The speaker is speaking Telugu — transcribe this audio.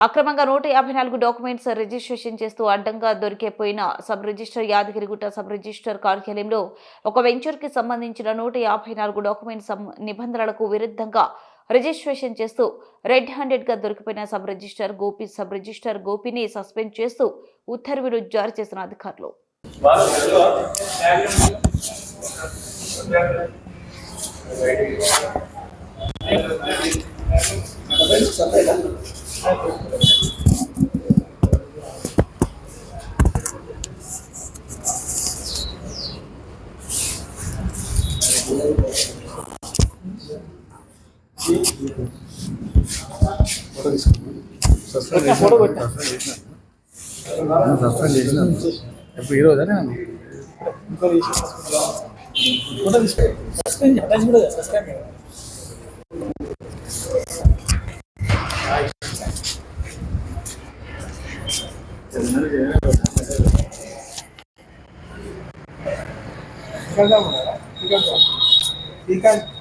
అక్రమంగా 154 డాక్యుమెంట్స్ రిజిస్ట్రేషన్ చేస్తూ అడ్డంగా దొరికిపోయిన sub registrar Yadagirigutta sub registrar కార్యాలయంలో ఒక వెంచర్కి సంబంధించిన 154 డాక్యుమెంట్స్ నిబంధనలకు విరుద్ధంగా రిజిస్ట్రేషన్ చేస్తూ రెడ్ హ్యాండెడ్గా దొరికిపోయిన సబ్ రిజిస్టర్ గోపిని సస్పెండ్ చేస్తూ ఉత్తర్వులు జారీ చేసిన అధికారులు. సస్పెండ్ చేసిన ఇప్పుడు ఈరోజు ठीक है